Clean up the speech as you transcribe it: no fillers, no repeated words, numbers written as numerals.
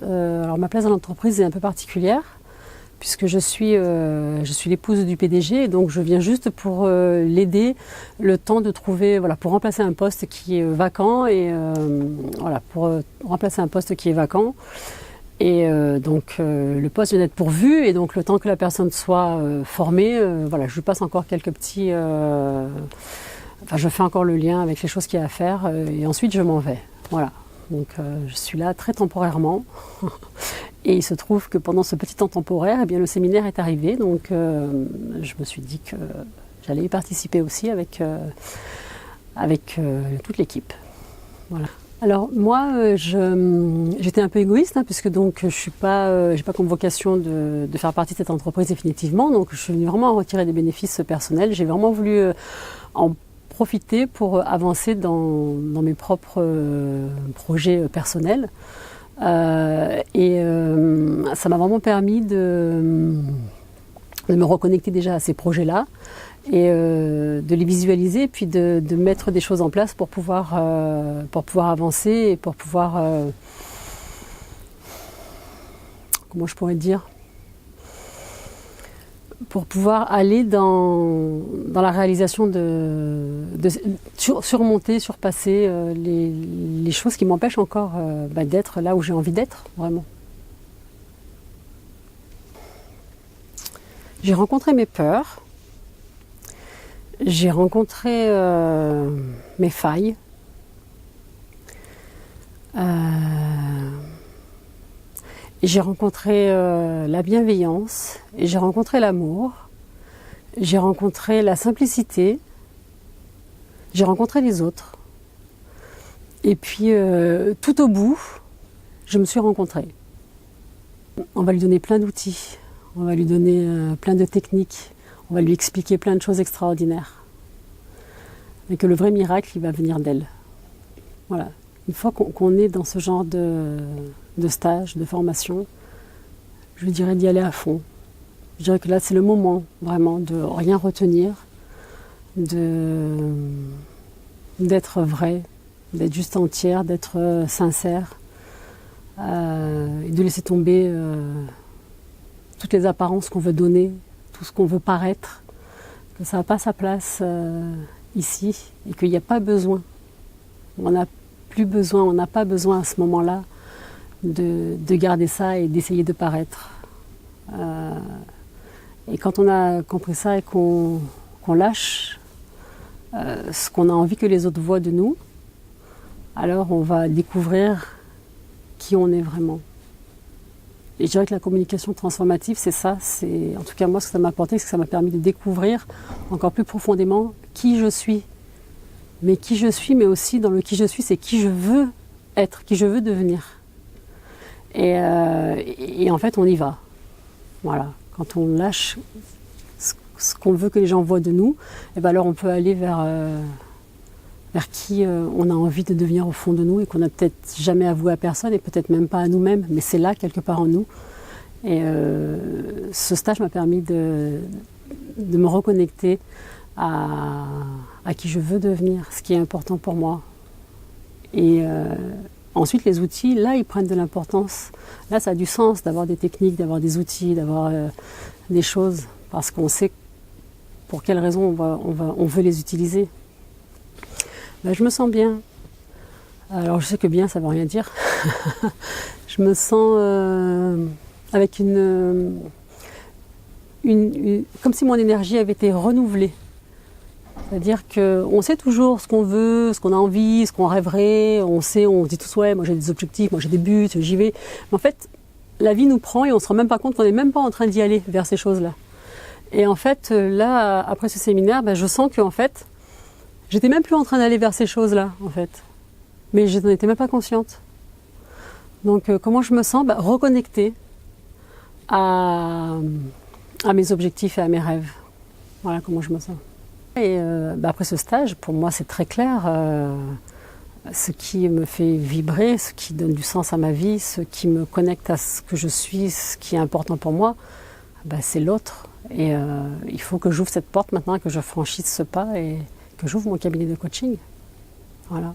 alors ma place dans l'entreprise est un peu particulière, puisque je suis l'épouse du PDG, et donc je viens juste pour l'aider le temps de trouver, voilà, pour remplacer un poste qui est vacant, donc le poste vient d'être pourvu, et donc le temps que la personne soit formée, voilà, je lui passe encore quelques petits... je fais encore le lien avec les choses qu'il y a à faire, et ensuite je m'en vais. Voilà. Donc je suis là très temporairement. Et il se trouve que pendant ce petit temps temporaire, eh bien, le séminaire est arrivé, donc je me suis dit que j'allais y participer aussi avec toute l'équipe. Voilà. Alors moi, j'étais un peu égoïste, puisque donc j'ai pas comme vocation de faire partie de cette entreprise définitivement, donc je suis venue vraiment en retirer des bénéfices personnels. J'ai vraiment voulu en profiter pour avancer dans mes propres projets personnels. Ça m'a vraiment permis de me reconnecter déjà à ces projets-là et de les visualiser, puis de mettre des choses en place pour pouvoir avancer et pour pouvoir, comment je pourrais dire, pour pouvoir aller dans la réalisation surmonter, surpasser les choses qui m'empêchent encore d'être là où j'ai envie d'être, vraiment. J'ai rencontré mes peurs, j'ai rencontré mes failles, j'ai rencontré la bienveillance, et j'ai rencontré l'amour, j'ai rencontré la simplicité, j'ai rencontré les autres. Et puis, tout au bout, je me suis rencontrée. On va lui donner plein d'outils, on va lui donner plein de techniques, on va lui expliquer plein de choses extraordinaires. Mais que le vrai miracle, il va venir d'elle. Voilà. Une fois qu'on est dans ce genre de stage, de formation, je dirais d'y aller à fond. Je dirais que là, c'est le moment vraiment de rien retenir, d'être vrai, d'être juste entière, d'être sincère, et de laisser tomber toutes les apparences qu'on veut donner, tout ce qu'on veut paraître, que ça n'a pas sa place ici, et qu'il n'y a pas besoin. On n'a pas besoin à ce moment-là de garder ça et d'essayer de paraître. Et quand on a compris ça et qu'on lâche ce qu'on a envie que les autres voient de nous, alors on va découvrir qui on est vraiment. Et je dirais que la communication transformative, c'est ça. En tout cas, moi, ce que ça m'a apporté, c'est que ça m'a permis de découvrir encore plus profondément qui je suis. Mais qui je suis, mais aussi dans le qui je suis, c'est qui je veux être, qui je veux devenir. Et en fait, on y va. Voilà. Quand on lâche ce qu'on veut que les gens voient de nous, et ben alors on peut aller vers qui on a envie de devenir au fond de nous, et qu'on n'a peut-être jamais avoué à personne, et peut-être même pas à nous-mêmes, mais c'est là, quelque part en nous. Et ce stage m'a permis de me reconnecter à qui je veux devenir, ce qui est important pour moi. Et ensuite, les outils, là, ils prennent de l'importance. Là, ça a du sens d'avoir des techniques, d'avoir des outils, d'avoir des choses, parce qu'on sait pour quelles raisons on veut les utiliser. Ben, je me sens bien. Alors, je sais que bien, ça ne veut rien dire. Je me sens avec comme si mon énergie avait été renouvelée. C'est-à-dire qu'on sait toujours ce qu'on veut, ce qu'on a envie, ce qu'on rêverait. On dit tous, ouais, moi j'ai des objectifs, moi j'ai des buts, j'y vais. Mais en fait, la vie nous prend et on ne se rend même pas compte qu'on n'est même pas en train d'y aller vers ces choses-là. Et en fait, là, après ce séminaire, je sens que en fait, j'étais même plus en train d'aller vers ces choses-là, en fait. Mais je n'en étais même pas consciente. Donc, comment je me sens ? Reconnectée à mes objectifs et à mes rêves. Voilà comment je me sens. Et après ce stage, pour moi, c'est très clair. Ce qui me fait vibrer, ce qui donne du sens à ma vie, ce qui me connecte à ce que je suis, ce qui est important pour moi, c'est l'autre. Et il faut que j'ouvre cette porte maintenant, que je franchisse ce pas et que j'ouvre mon cabinet de coaching. Voilà.